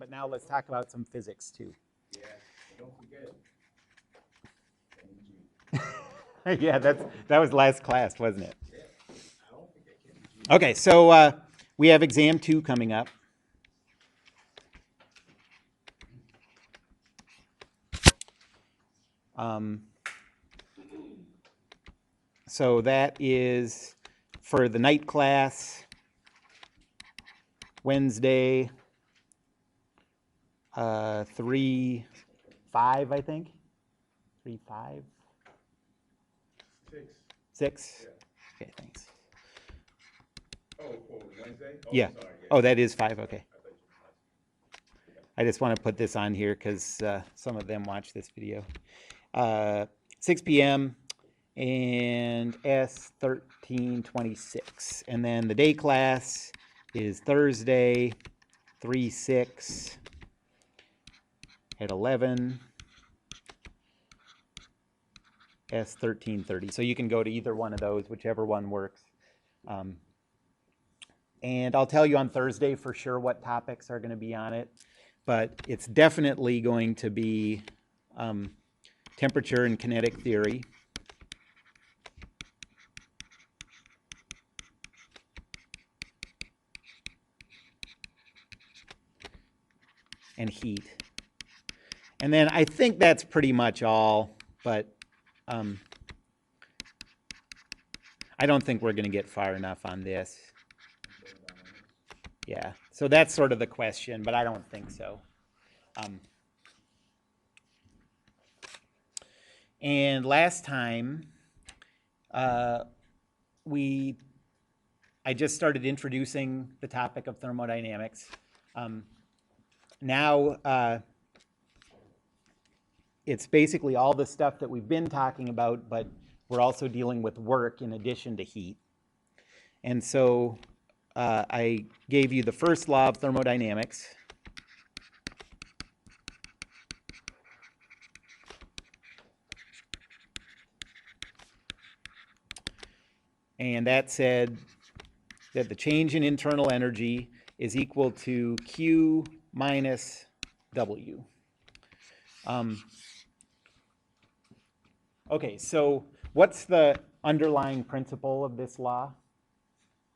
but now let's talk about some physics too. Yeah, don't forget. Yeah, that was last class, wasn't it? Yeah, I don't forget energy. Okay, so we have exam 2 coming up. So that is for the night class, Wednesday, 3-5, I think. 3-5. 6. 6. Yeah. Okay, thanks. Oh, for Wednesday? Oh, Yeah. sorry. Yeah. Oh, that is 5. Okay. I thought you meant I just want to put this on here because some of them watch this video. 6 p.m. and S1326. And then the day class is Thursday, 3-6 at 11, S1330. So you can go to either one of those, whichever one works. And I'll tell you on Thursday for sure what topics are going to be on it. But it's definitely going to be temperature and kinetic theory. And heat. And then I think that's pretty much all, but I don't think we're going to get far enough on this. Yeah, so that's sort of the question, but I don't think so. And last time, I just started introducing the topic of thermodynamics. Now, it's basically all the stuff that we've been talking about, but we're also dealing with work in addition to heat. And so I gave you the first law of thermodynamics. And that said that the change in internal energy is equal to Q minus W. Okay, so what's the underlying principle of this law?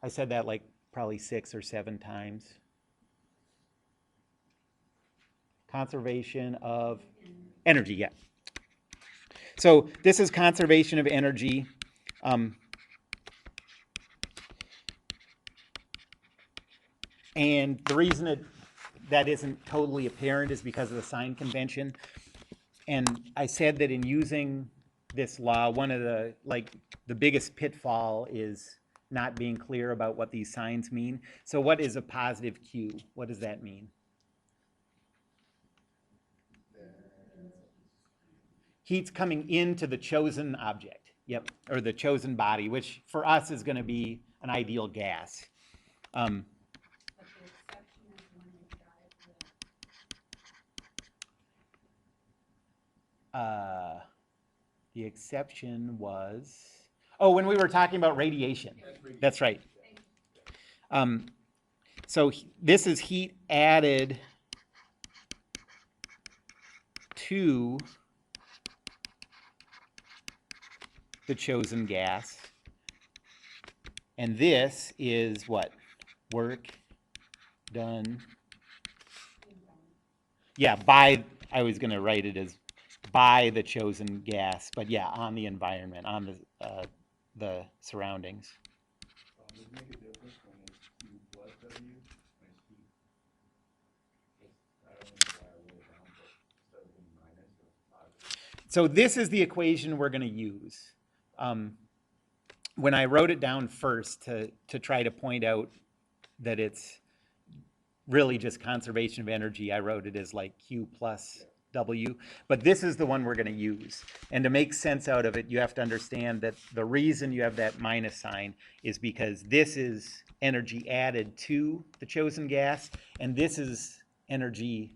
I said that like probably 6 or 7 times. Conservation of energy, yeah. So this is conservation of energy. And the reason that isn't totally apparent is because of the sign convention. And I said that in using this law, one of the biggest pitfall is not being clear about what these signs mean. So what is a positive Q? What does that mean? Heat's coming into the chosen object, yep, or the chosen body, which for us is going to be an ideal gas. The exception was, when we were talking about radiation. That's right. So this is heat added to the chosen gas. And this is what? Work done. Yeah, I was going to write it as by the chosen gas, but yeah, on the environment, on the surroundings. Does it make a difference when it's Q plus W? When it's heat? I don't know why I wrote it down, but instead of being minus, it's positive. So this is the equation we're going to use. When I wrote it down first to try to point out that it's really just conservation of energy, I wrote it as like Q plus W, but this is the one we're going to use. And to make sense out of it, you have to understand that the reason you have that minus sign is because this is energy added to the chosen gas, and this is energy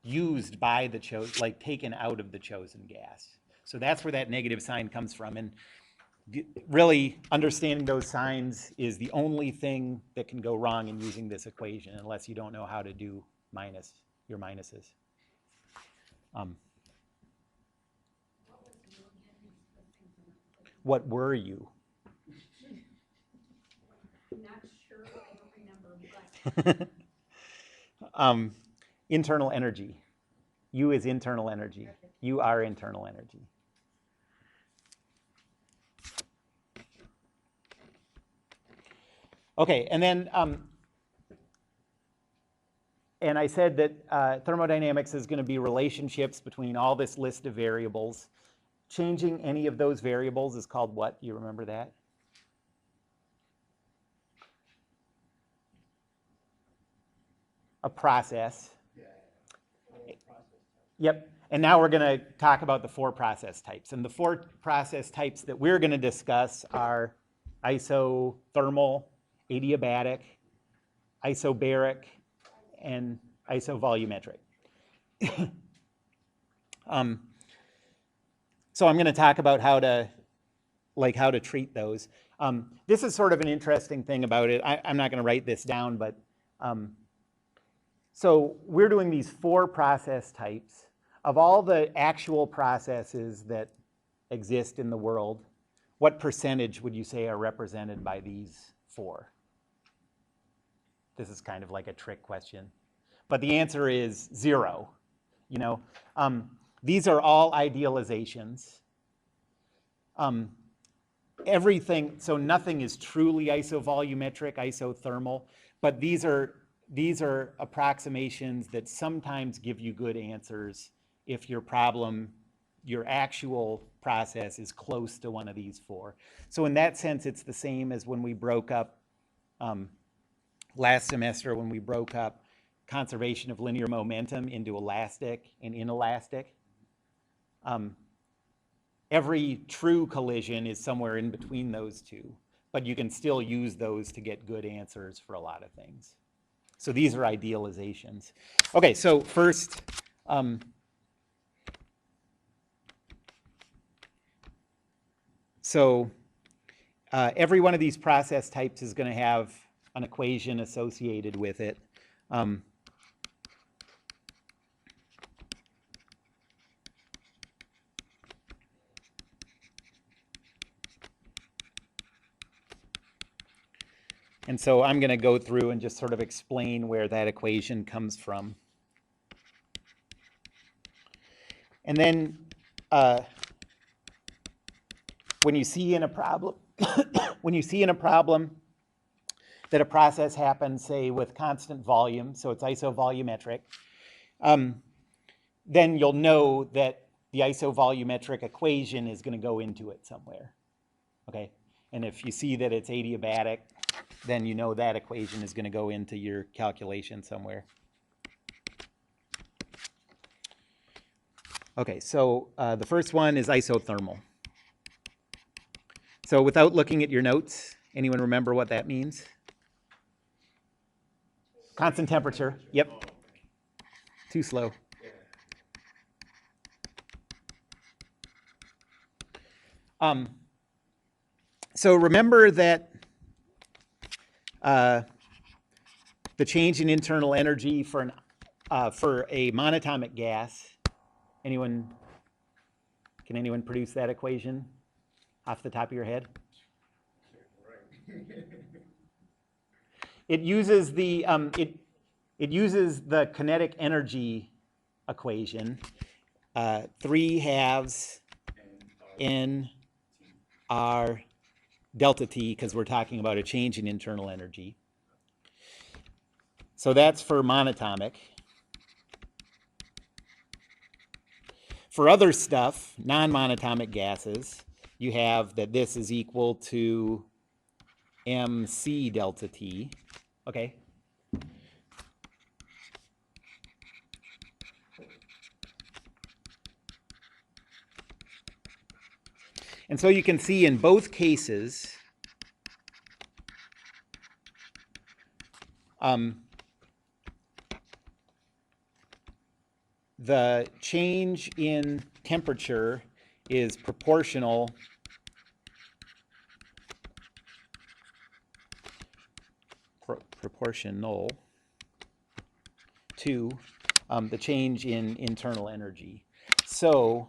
used by the chosen, like taken out of the chosen gas. So that's where that negative sign comes from. And really understanding those signs is the only thing that can go wrong in using this equation, unless you don't know how to do minus your minuses. What were you? I'm not sure, I don't remember, but Internal energy. U is internal energy. You are internal energy. Okay, and then, and I said that thermodynamics is going to be relationships between all this list of variables. Changing any of those variables is called what? Do you remember that? A process. Yep. And now we're going to talk about the 4 process types. And the 4 process types that we're going to discuss are isothermal, adiabatic, isobaric, and isovolumetric. So I'm going to talk about how to treat those. This is sort of an interesting thing about it. I'm not going to write this down, but so we're doing these 4 process types. Of all the actual processes that exist in the world, what percentage would you say are represented by these 4? This is kind of like a trick question. But the answer is 0. You know, these are all idealizations. Everything, so nothing is truly isovolumetric, isothermal, but these are approximations that sometimes give you good answers if your actual process is close to one of these 4. So in that sense, it's the same as when we broke up last semester, when we broke up conservation of linear momentum into elastic and inelastic. Every true collision is somewhere in between those 2, but you can still use those to get good answers for a lot of things. So these are idealizations. Okay, so first, every one of these process types is going to have an equation associated with it. And so I'm going to go through and just sort of explain where that equation comes from. And then when you see in a problem, that a process happens, say, with constant volume, so it's isovolumetric, then you'll know that the isovolumetric equation is going to go into it somewhere. Okay? And if you see that it's adiabatic, then you know that equation is going to go into your calculation somewhere. Okay, so the first one is isothermal. So without looking at your notes, anyone remember what that means? Constant temperature. Yep. Too slow. So remember that the change in internal energy for a monatomic gas. Can anyone produce that equation off the top of your head? It uses the kinetic energy equation, 3/2 n r delta T, because we're talking about a change in internal energy. So that's for monatomic. For other stuff, non-monatomic gases, you have that this is equal to mc delta T. Okay. And so you can see in both cases, the change in temperature is proportional to the change in internal energy. So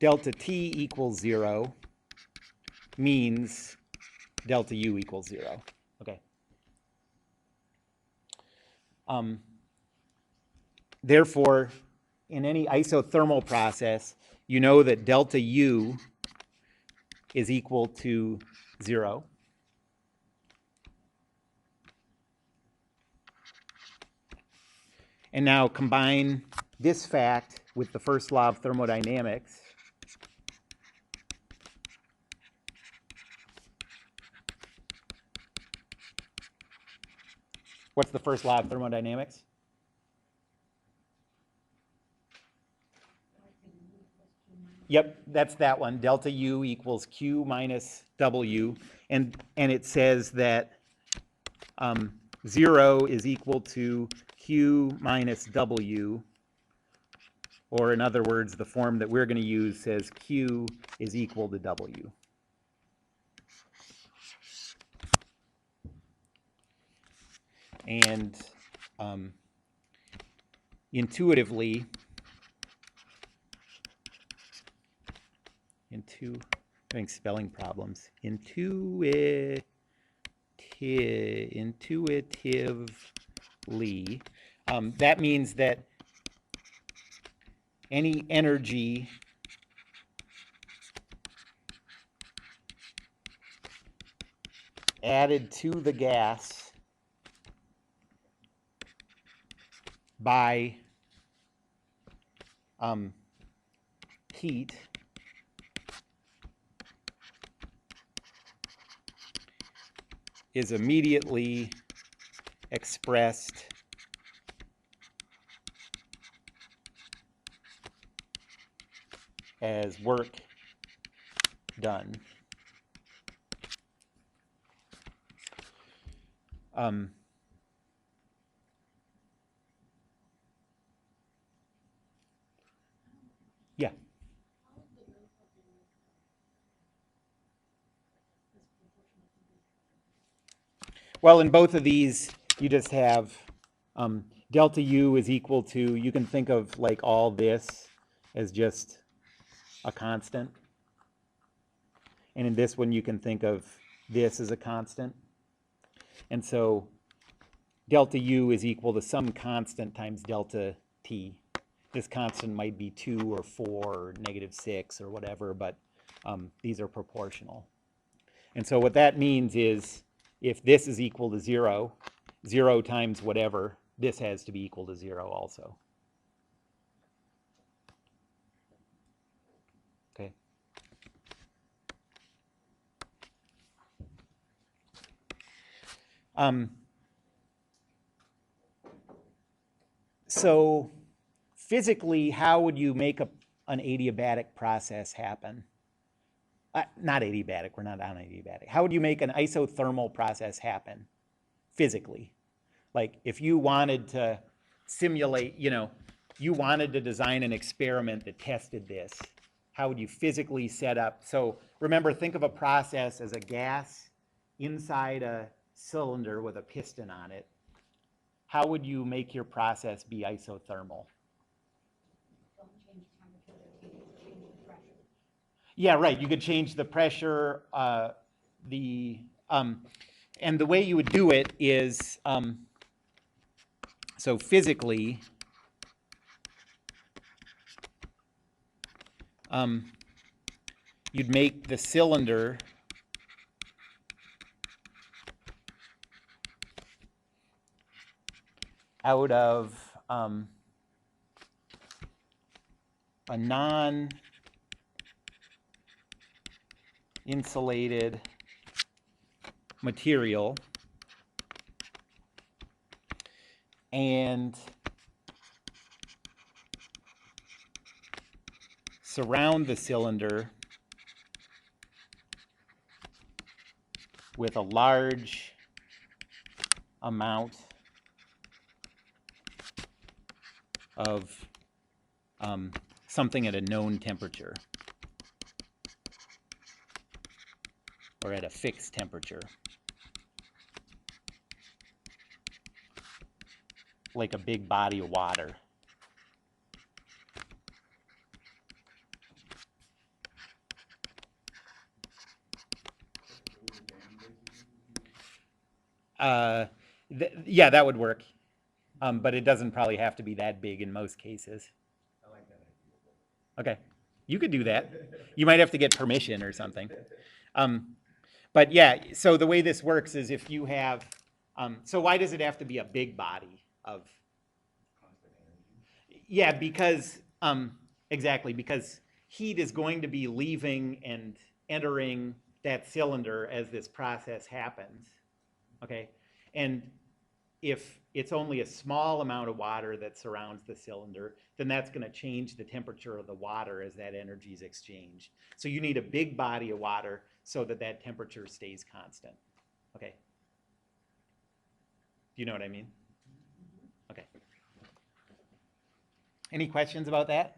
delta T equals 0 means delta U equals 0. Okay. Therefore, in any isothermal process, you know that delta U is equal to 0. And now combine this fact with the first law of thermodynamics. What's the first law of thermodynamics? Yep, that's that one. Delta U equals Q minus W. And it says that 0 is equal to Q minus W. Or in other words, the form that we're going to use says Q is equal to W. And intuitively, having spelling problems. Intuitively, that means that any energy added to the gas by heat is immediately expressed as work done. Yeah. Well, in both of these, you just have delta U is equal to, you can think of like all this as just a constant. And in this one, you can think of this as a constant. And so delta U is equal to some constant times delta T. This constant might be 2 or 4 or -6 or whatever, but these are proportional. And so what that means is if this is equal to 0, 0 times whatever, this has to be equal to 0 also. Okay. So physically, how would you make an adiabatic process happen? Not adiabatic, we're not on adiabatic. How would you make an isothermal process happen physically? Like if you wanted to simulate, you wanted to design an experiment that tested this, how would you physically set up? So remember, think of a process as a gas inside a cylinder with a piston on it. How would you make your process be isothermal? Yeah, right. You could change the pressure. And the way you would do it is, so physically, you'd make the cylinder out of a non-insulated material, and surround the cylinder with a large amount of something at a known temperature or at a fixed temperature. like a big body of water. Yeah, that would work. But it doesn't probably have to be that big in most cases. I like that idea. Okay, you could do that. You might have to get permission or something. But yeah, so the way this works is if you have, so why does it have to be a big body of? Constant energy. Yeah, because, exactly, because heat is going to be leaving and entering that cylinder as this process happens, okay? And if it's only a small amount of water that surrounds the cylinder, then that's going to change the temperature of the water as that energy is exchanged. So you need a big body of water so that that temperature stays constant, okay? Do you know what I mean? Okay. Any questions about that?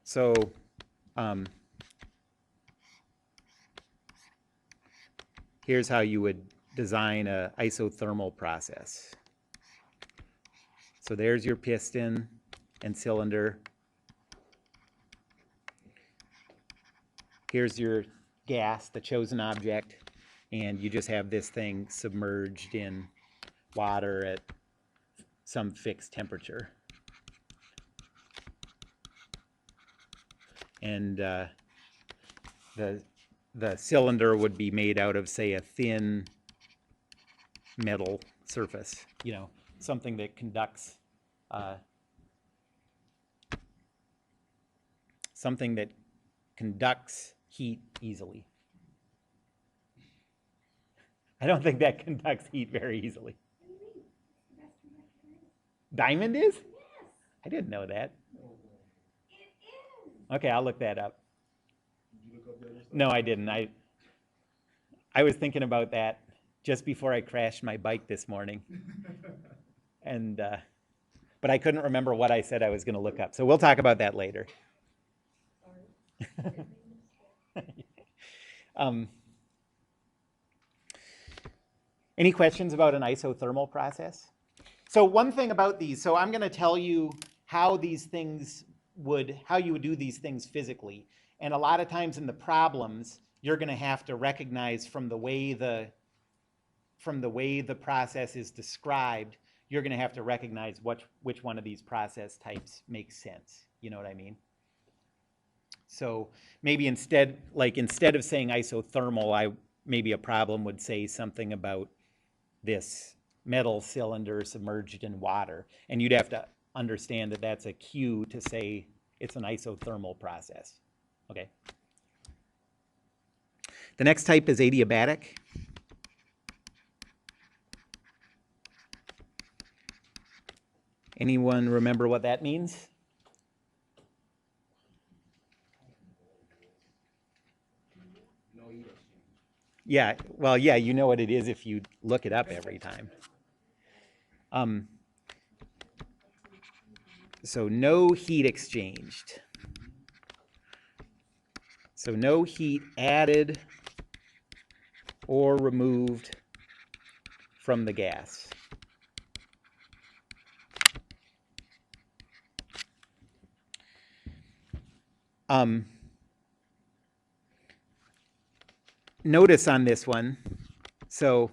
So, here's how you would design an isothermal process. So there's your piston and cylinder. Here's your gas, the chosen object, and you just have this thing submerged in water at some fixed temperature. And the cylinder would be made out of, say, a thin metal surface, you know, something that conducts heat easily. I don't think that conducts heat very easily. Diamond is? Yes, I didn't know that. it is. Okay, I'll look that up. Did you look up the other stuff? No, I didn't. I was thinking about that just before I crashed my bike this morning. And but I couldn't remember what I said I was going to look up. So we'll talk about that later. Sorry. Any questions about an isothermal process? So one thing about these, so I'm going to tell you how you would do these things physically. And a lot of times in the problems, you're going to have to recognize from the way the process is described, you're going to have to recognize which one of these process types makes sense. You know what I mean? So maybe instead of saying isothermal, maybe a problem would say something about this metal cylinder submerged in water. And you'd have to understand that that's a cue to say it's an isothermal process. Okay. The next type is adiabatic. Anyone remember what that means? No heat exchange. Yeah, well, yeah, you know what it is if you look it up every time. So no heat exchanged. So no heat added or removed from the gas. Notice on this one, so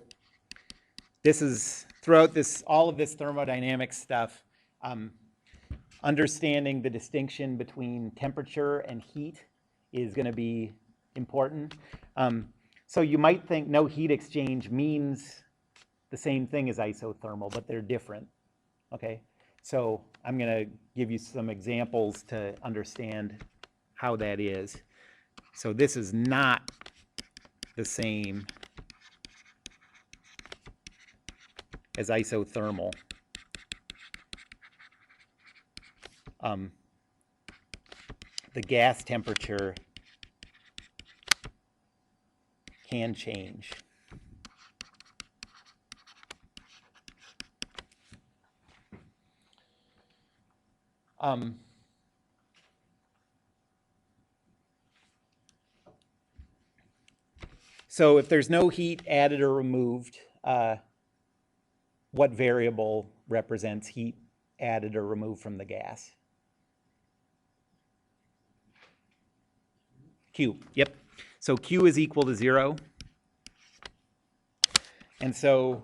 this is throughout all of this thermodynamics stuff, understanding the distinction between temperature and heat is going to be important. So you might think no heat exchange means the same thing as isothermal, but they're different. Okay, so I'm going to give you some examples to understand how that is. So this is not the same as isothermal. The gas temperature can change. So if there's no heat added or removed, what variable represents heat added or removed from the gas? Q, yep. So Q is equal to 0. And so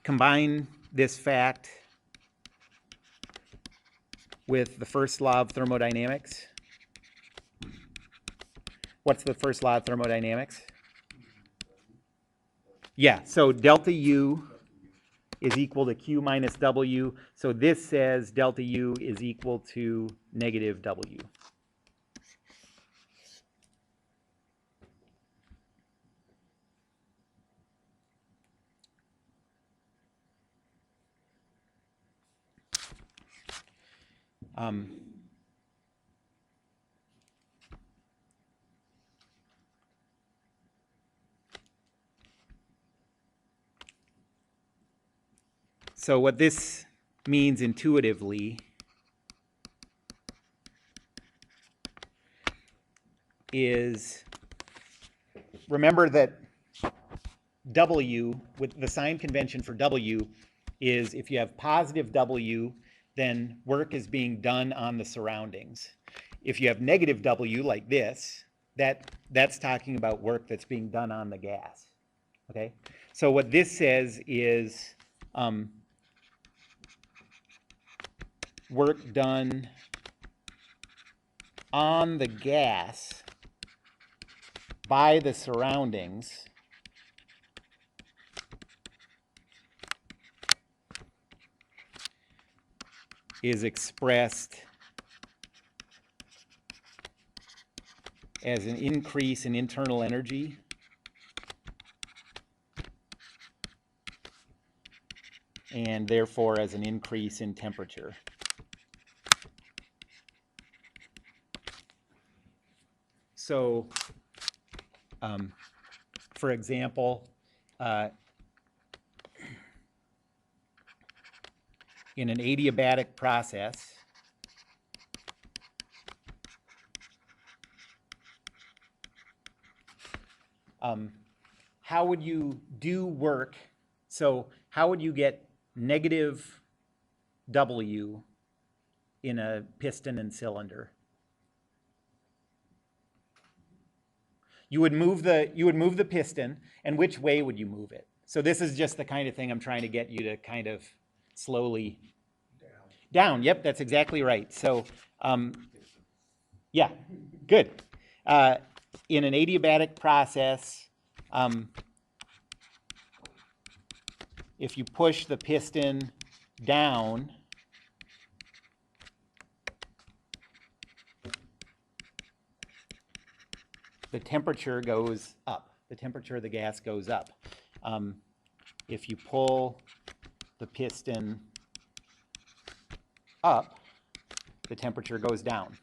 combine this fact with the first law of thermodynamics. What's the first law of thermodynamics? Yeah, so delta U is equal to Q minus W. So this says delta U is equal to negative W. So what this means intuitively is, remember that W, with the sign convention for W, is if you have positive W, then work is being done on the surroundings. If you have negative W, like this, that's talking about work that's being done on the gas. Okay? So what this says is work done on the gas by the surroundings is expressed as an increase in internal energy and therefore as an increase in temperature. So, for example, in an adiabatic process, how would you do work? So how would you get negative W in a piston and cylinder? You would move the piston, and which way would you move it? So this is just the kind of thing I'm trying to get you to kind of slowly down. Yep, that's exactly right. So yeah, good. In an adiabatic process, if you push the piston down, the temperature goes up. The temperature of the gas goes up. If you pull the piston up, the temperature goes down.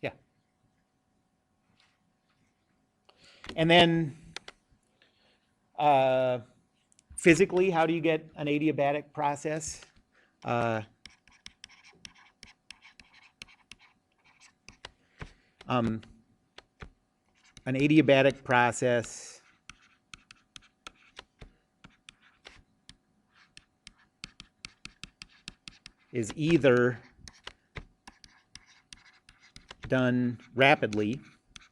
Yeah. And then physically, how do you get an adiabatic process? An adiabatic process is either done rapidly,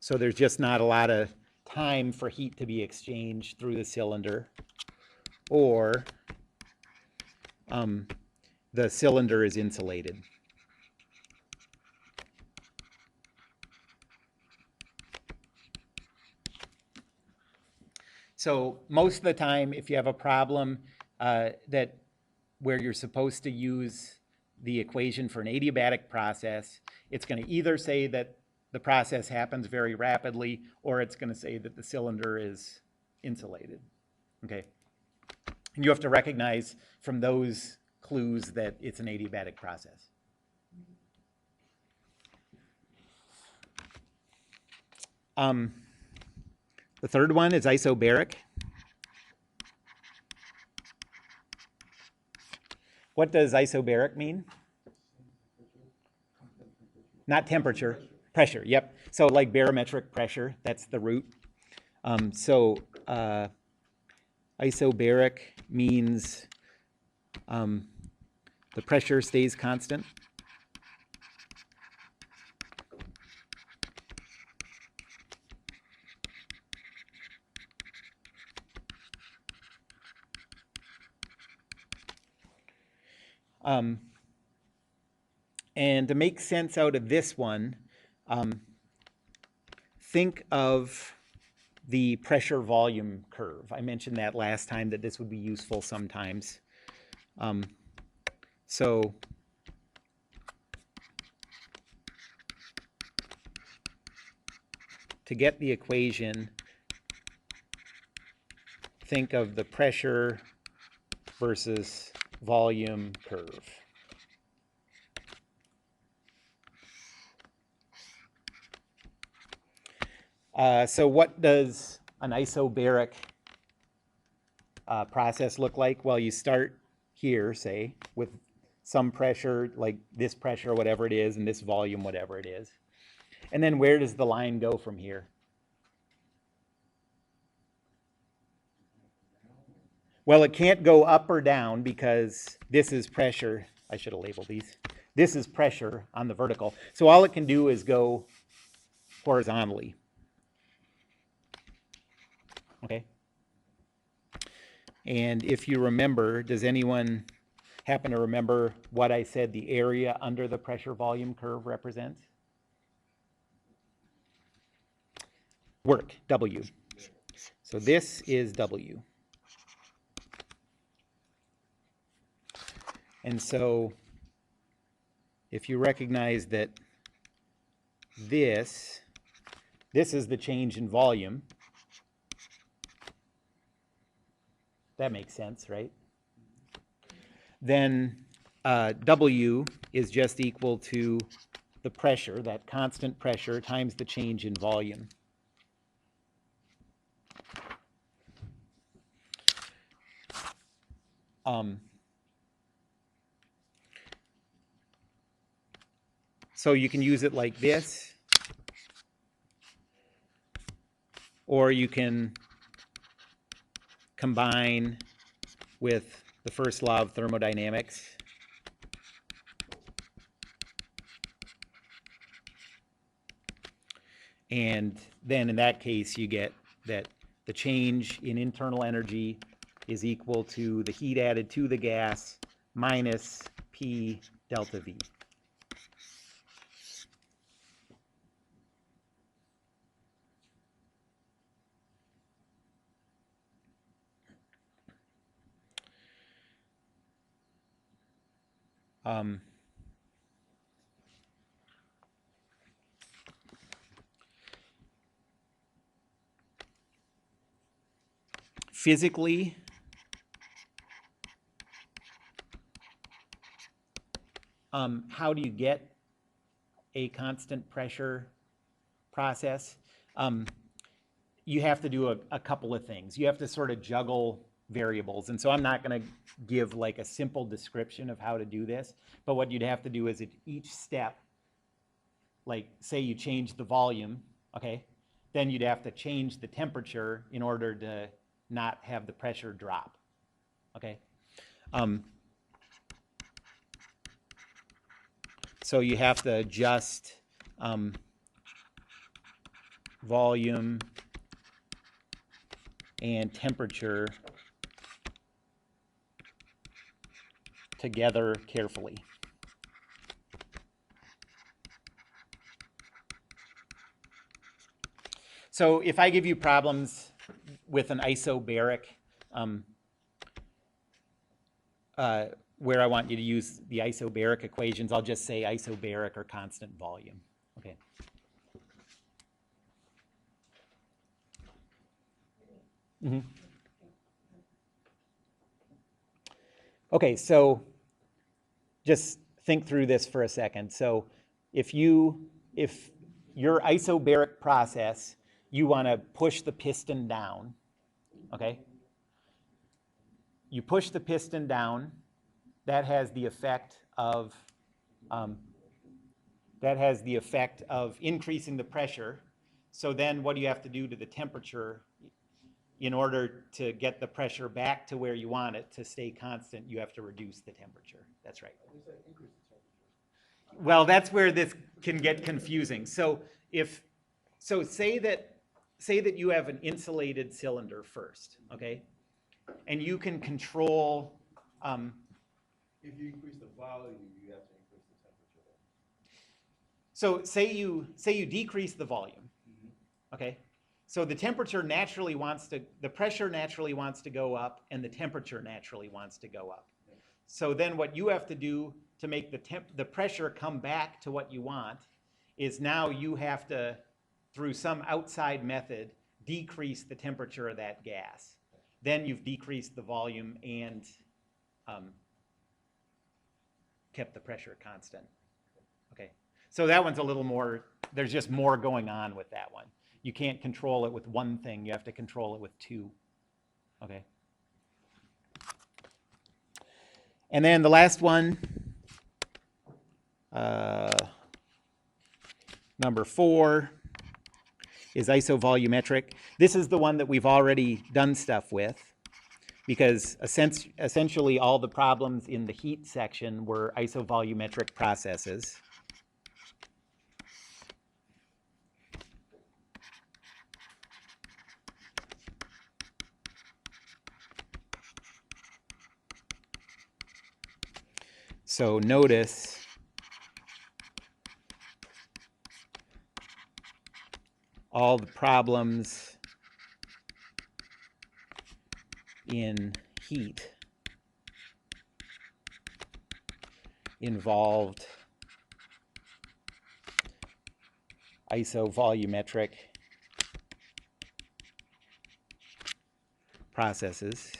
so there's just not a lot of time for heat to be exchanged through the cylinder, or the cylinder is insulated. So most of the time, if you have a problem where you're supposed to use the equation for an adiabatic process, it's going to either say that the process happens very rapidly, or it's going to say that the cylinder is insulated. Okay. And you have to recognize from those clues that it's an adiabatic process. The third one is isobaric. What does isobaric mean? Not temperature, pressure, yep. So like barometric pressure, that's the root. Isobaric means the pressure stays constant. And to make sense out of this one, think of the pressure volume curve. I mentioned that last time, that this would be useful sometimes. So to get the equation, think of the pressure versus volume curve. So what does an isobaric process look like? Well, you start here, say, with some pressure, like this pressure, whatever it is, and this volume, whatever it is. And then where does the line go from here? Well, it can't go up or down because this is pressure. I should have labeled these. This is pressure on the vertical. So all it can do is go horizontally. Okay? And if you remember, does anyone happen to remember what I said the area under the pressure volume curve represents? Work, W. So this is W. And so if you recognize that this is the change in volume, that makes sense, right? Then W is just equal to the pressure, that constant pressure, times the change in volume. So you can use it like this, or you can combine with the first law of thermodynamics. And then in that case, you get that the change in internal energy is equal to the heat added to the gas minus P delta V. Physically, how do you get a constant pressure process? You have to do a couple of things. You have to sort of juggle variables. And so I'm not going to give like a simple description of how to do this, but what you'd have to do is at each step, like say you change the volume, okay, then you'd have to change the temperature in order to not have the pressure drop, okay? So you have to adjust volume and temperature together carefully. So if I give you problems with an isobaric, where I want you to use the isobaric equations, I'll just say isobaric or constant volume. Okay. Mm-hmm. Okay, so just think through this for a second. So if your isobaric process you want to push the piston down, okay? You push the piston down, that has the effect of increasing the pressure. So then what do you have to do to the temperature in order to get the pressure back to where you want it to stay constant? You have to reduce the temperature. That's right. Well, that's where this can get confusing. So say that you have an insulated cylinder first, okay? And you can control If you increase the volume, you have to increase the temperature. so say you decrease the volume, okay? So the temperature naturally the pressure naturally wants to go up, and the temperature naturally wants to go up. Yeah. So then what you have to do to make the pressure come back to what you want is now you have to, through some outside method, decrease the temperature of that gas. Then you've decreased the volume and kept the pressure constant. Okay, so that one's a little more, there's just more going on with that one. You can't control it with one thing, you have to control it with two. Okay. And then the last one, number 4, is isovolumetric. This is the one that we've already done stuff with, because essentially all the problems in the heat section were isovolumetric processes. So notice all the problems in heat involved isovolumetric processes.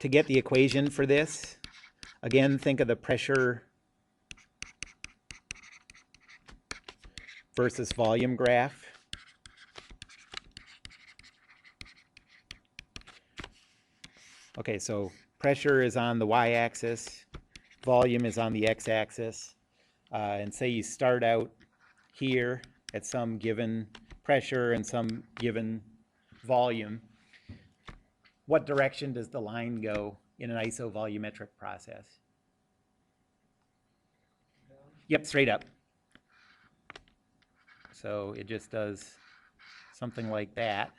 To get the equation for this, again, think of the pressure versus volume graph. Okay, so pressure is on the y-axis, volume is on the x-axis, and say you start out here at some given pressure and some given volume. What direction does the line go in an isovolumetric process? Yep, straight up. So it just does something like that.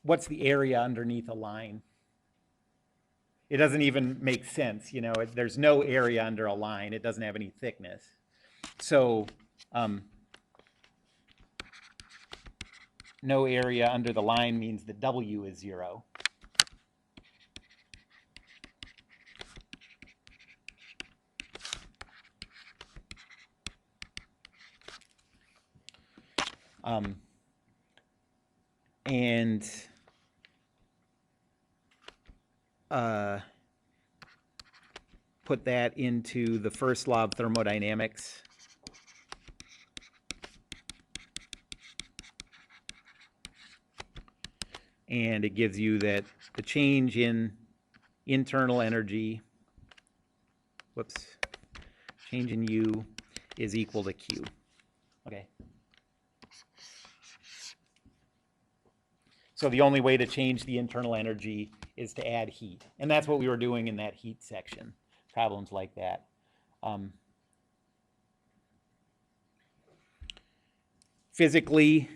What's the area underneath a line? It doesn't even make sense, you know, there's no area under a line. It doesn't have any thickness. So no area under the line means that W is 0. And put that into the first law of thermodynamics. And it gives you that the change in internal energy, change in U is equal to Q. Okay. So the only way to change the internal energy is to add heat. And that's what we were doing in that heat section, problems like that. Physically,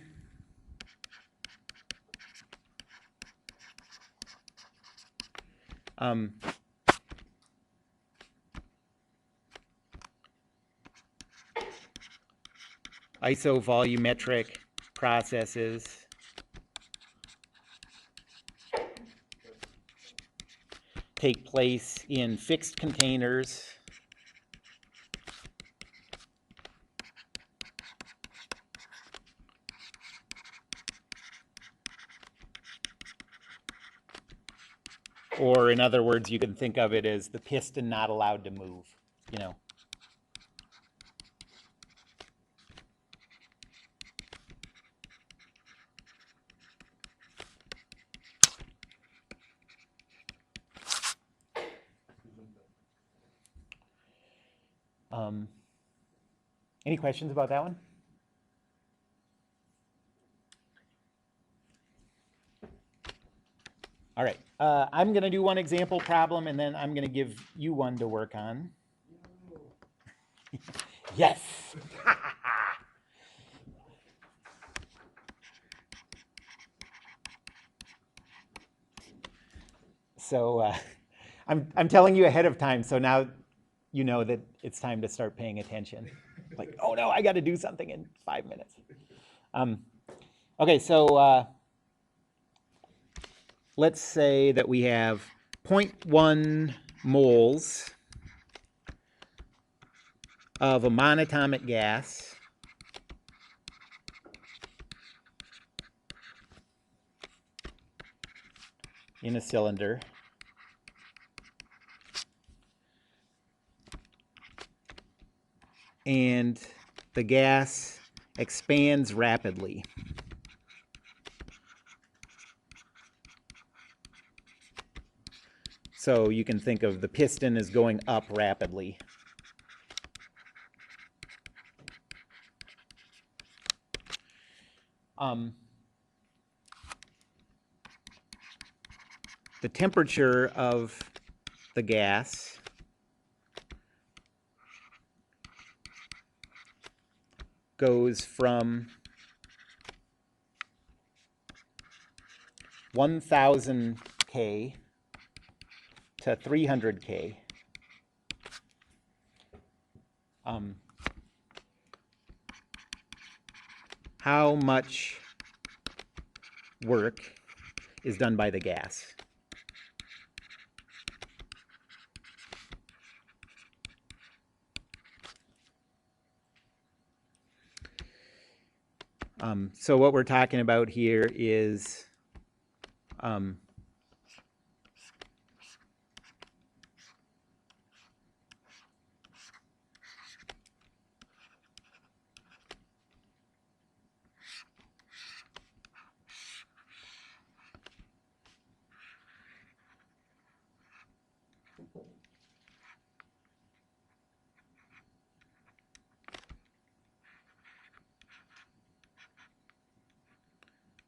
isovolumetric processes take place in fixed containers Or in other words, you can think of it as the piston not allowed to move, you know. Any questions about that one? All right, I'm going to do one example problem, and then I'm going to give you one to work on. Yes. So I'm telling you ahead of time, so now you know that it's time to start paying attention. Like, oh no, I got to do something in 5 minutes. Okay, so let's say that we have 0.1 moles of a monatomic gas in a cylinder. And the gas expands rapidly. So you can think of the piston as going up rapidly. The temperature of the gas goes from 1000 K to 300 K. How much work is done by the gas? So what we're talking about here is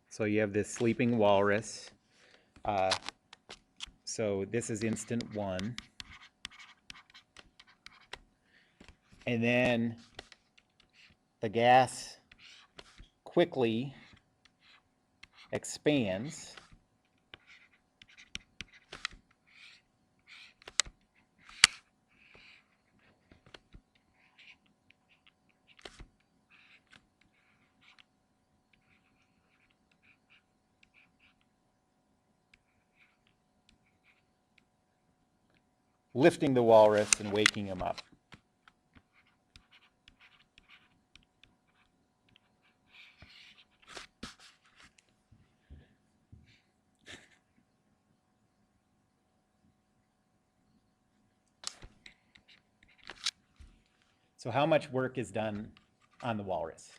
so you have this sleeping walrus. So this is instant 1. And then the gas quickly expands. Lifting the walrus and waking him up. So how much work is done on the walrus?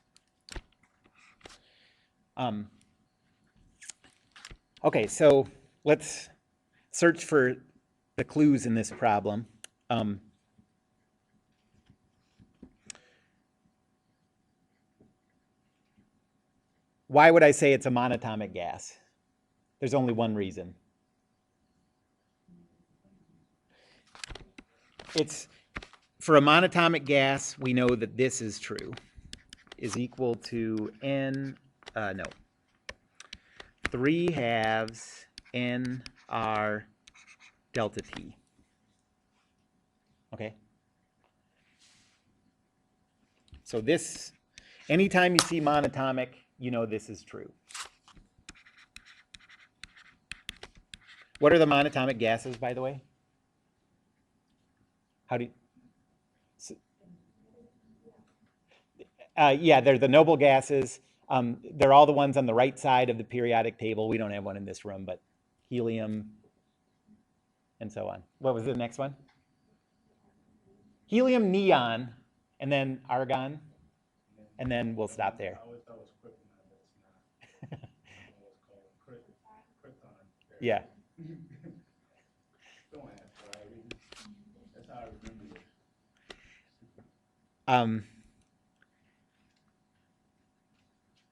Okay, so let's search for the clues in this problem. Why would I say it's a monatomic gas? There's only one reason. It's, for a monatomic gas, we know that this is true, is equal to 3/2 nR delta T. Okay? So this, anytime you see monatomic, you know this is true. What are the monatomic gases, by the way? How do you... yeah, they're the noble gases. They're all the ones on the right side of the periodic table. We don't have one in this room, but helium, and so on. What was the next one? Helium, neon, and then argon, and then we'll stop there. I always thought it was kryptonite, but it's not. What's called krypton. Yeah. Don't ask why. That's how I remember it.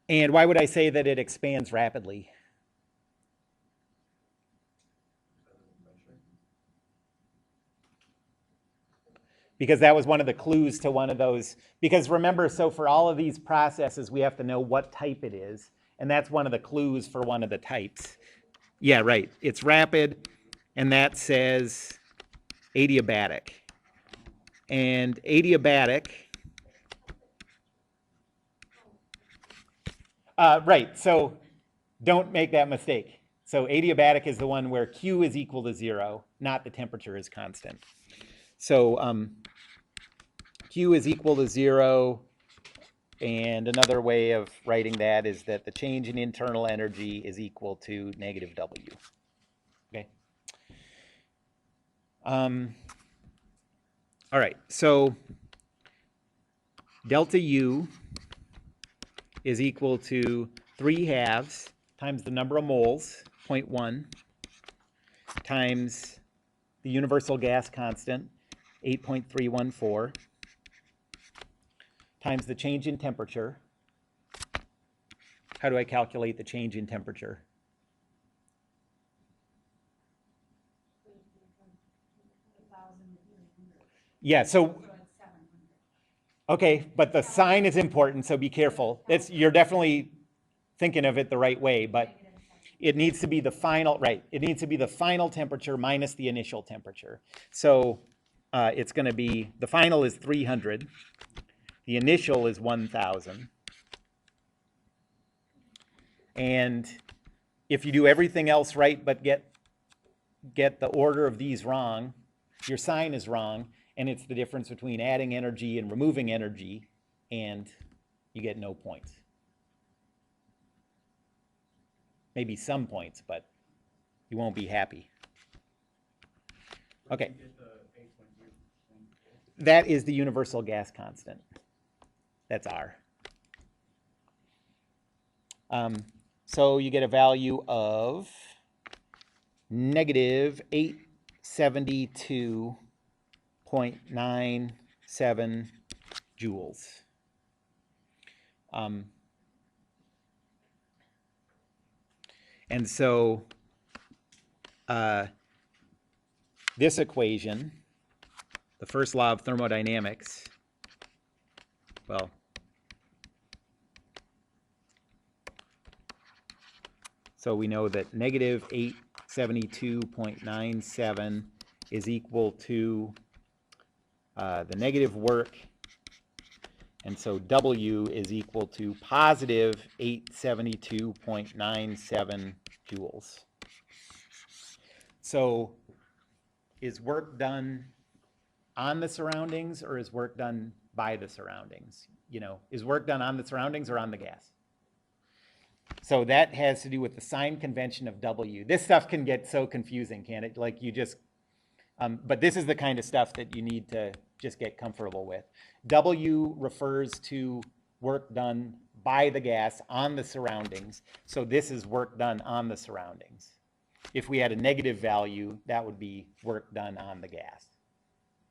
And why would I say that it expands rapidly? Because that was one of the clues to one of those. Because remember, so for all of these processes, we have to know what type it is. And that's one of the clues for one of the types. Yeah, right. It's rapid, and that says adiabatic. And adiabatic, right, so don't make that mistake. So adiabatic is the one where Q is equal to 0, not the temperature is constant. So Q is equal to 0, and another way of writing that is that the change in internal energy is equal to negative W. Okay. All right, so delta U is equal to 3/2 times the number of moles, 0.1, times the universal gas constant, 8.314, times the change in temperature. How do I calculate the change in temperature? Yeah, so, okay, but the sign is important, so be careful. You're definitely thinking of it the right way, but it needs to be the final, right, it needs to be the final temperature minus the initial temperature. So it's going to be, the final is 300, the initial is 1,000. And if you do everything else right but get the order of these wrong, your sign is wrong, and it's the difference between adding energy and removing energy, and you get no points. Maybe some points, but you won't be happy. Okay. That is the universal gas constant. That's R. So you get a value of negative 872.97 joules. And so this equation, the first law of thermodynamics, well, so we know that negative 872.97 is equal to the negative work, and so W is equal to positive 872.97 joules. So is work done on the surroundings, or is work done by the surroundings? You know, is work done on the surroundings or on the gas? So that has to do with the sign convention of W. This stuff can get so confusing, can't it? Like you just, but this is the kind of stuff that you need to just get comfortable with. W refers to work done by the gas on the surroundings. So this is work done on the surroundings. If we had a negative value, that would be work done on the gas,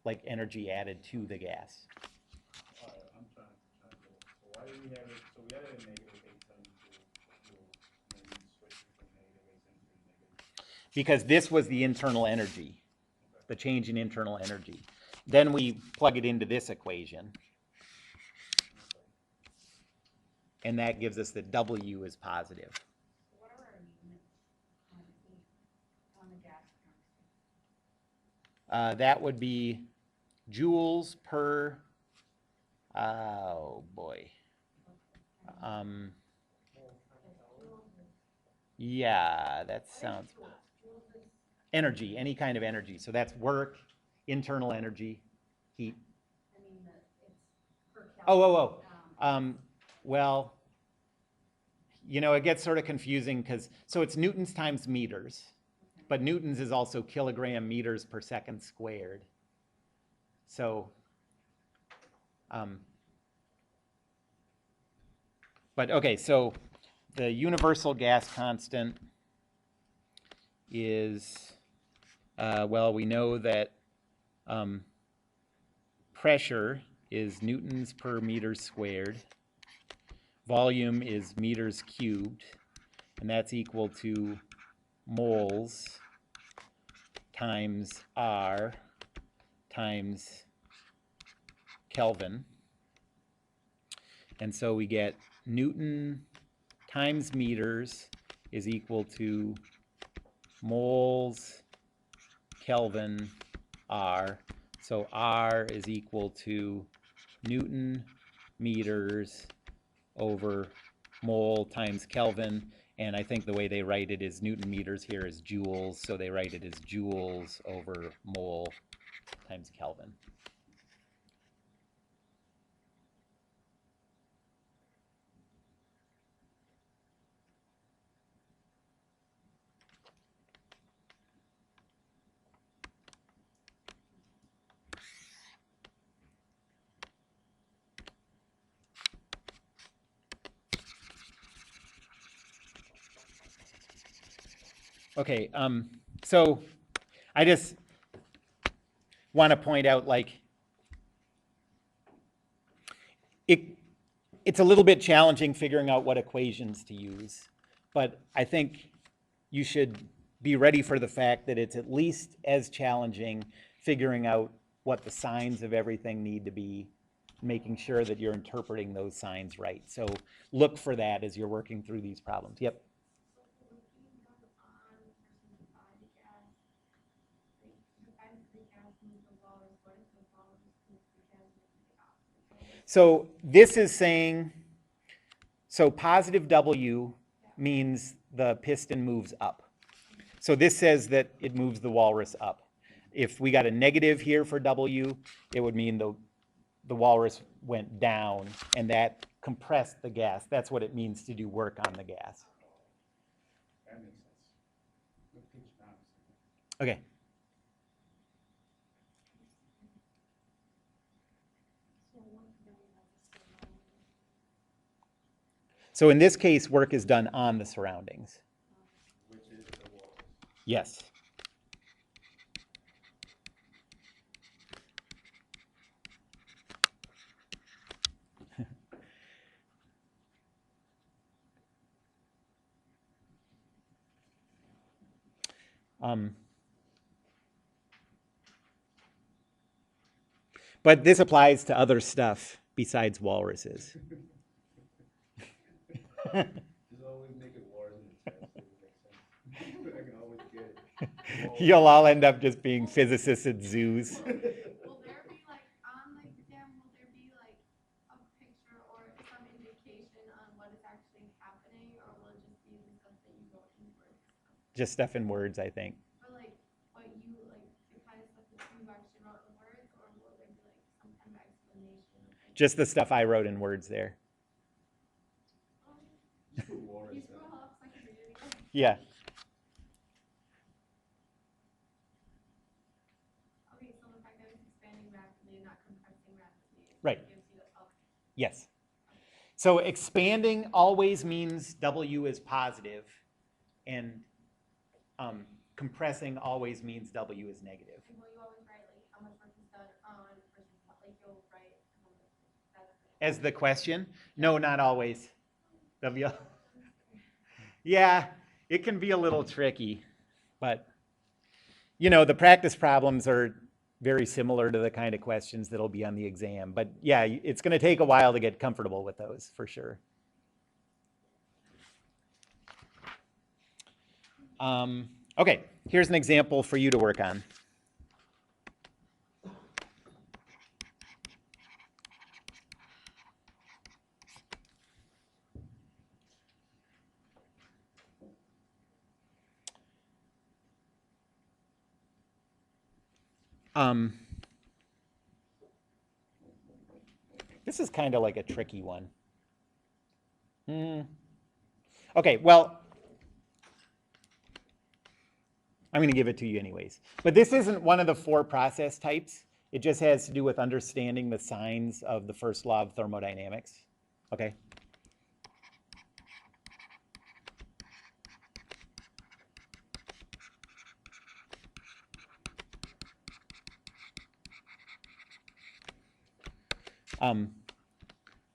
like energy added to the gas. All right, I'm trying to so why did we have it? So we had it at negative 872, and then we switched it from negative 872 to negative. Because this was the internal energy, the change in internal energy. Then we plug it into this equation. And that gives us that W is positive. What are our units on the gas constant? That would be joules per, oh boy. Yeah, that sounds, energy, any kind of energy. So that's work, internal energy, heat. I mean, it's per calorie. Well, you know, it gets sort of confusing because, so it's newtons times meters. but newtons is also kilogram meters per second squared. So, but okay, so the universal gas constant is, well, we know that pressure is newtons per meter squared. Volume is meters cubed, and that's equal to moles times R times Kelvin. And so we get Newton times meters is equal to moles Kelvin R. So R is equal to Newton meters over mole times Kelvin. And I think the way they write it is Newton meters here is joules, so they write it as joules over mole times Kelvin. Okay, so I just want to point out, like, it's a little bit challenging figuring out what equations to use, but I think you should be ready for the fact that it's at least as challenging figuring out what the signs of everything need to be, making sure that you're interpreting those signs right. So look for that as you're working through these problems. Yep. So this is saying, so positive W means the piston moves up. So this says that it moves the walrus up. If we got a negative here for W, it would mean the walrus went down, and that compressed the gas. That's what it means to do work on the gas. That makes sense. What page now? Okay. So in this case, work is done on the surroundings. Which is the walrus. Yes. But this applies to other stuff besides walruses. Just always make it walrus in the test. It makes sense. I can always get it. You'll all end up just being physicists at zoos. Will there be like, on the exam, will there be like a picture or some indication on what is actually happening, or will it just be the stuff that you wrote in words? Just stuff in words, I think. Or like, what you, like, the kind of stuff that you actually wrote in words, or will there be like some kind of explanation? Just the stuff I wrote in words there. Just put walrus You in. scroll up so I can read it again. Yeah. Okay, so the fact that it's expanding rapidly and not compressing rapidly. Right. Gives you the, okay. Yes. So expanding always means W is positive, and compressing always means W is negative. And will you always write like how much work is done on versus what, like you'll write how much that's As the question? No, not always. W. Yeah, it can be a little tricky, but you know, the practice problems are very similar to the kind of questions that'll be on the exam. But yeah, it's going to take a while to get comfortable with those, for sure. Okay, here's an example for you to work on. This is kind of like a tricky one. Okay, well, I'm going to give it to you anyways. But this isn't one of the 4 process types. It just has to do with understanding the signs of the first law of thermodynamics. Okay?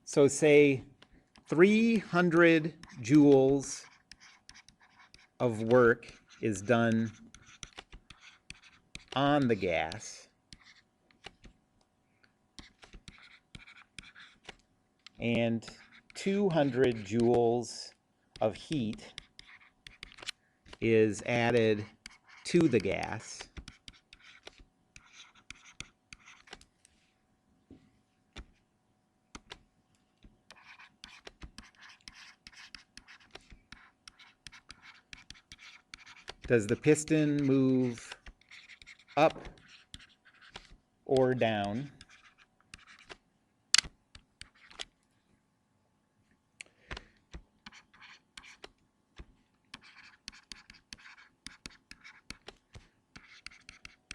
So say 300 joules of work is done on the gas, and 200 joules of heat is added to the gas. Does the piston move up or down?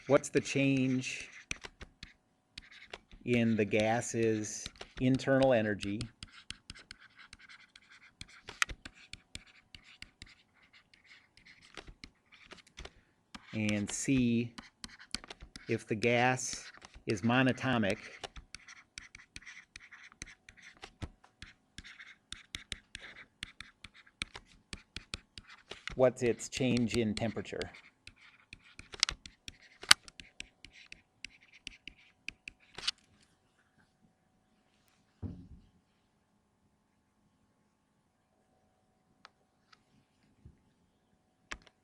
What's the change in the gas's internal energy? And C, if the gas is monatomic, what's its change in temperature?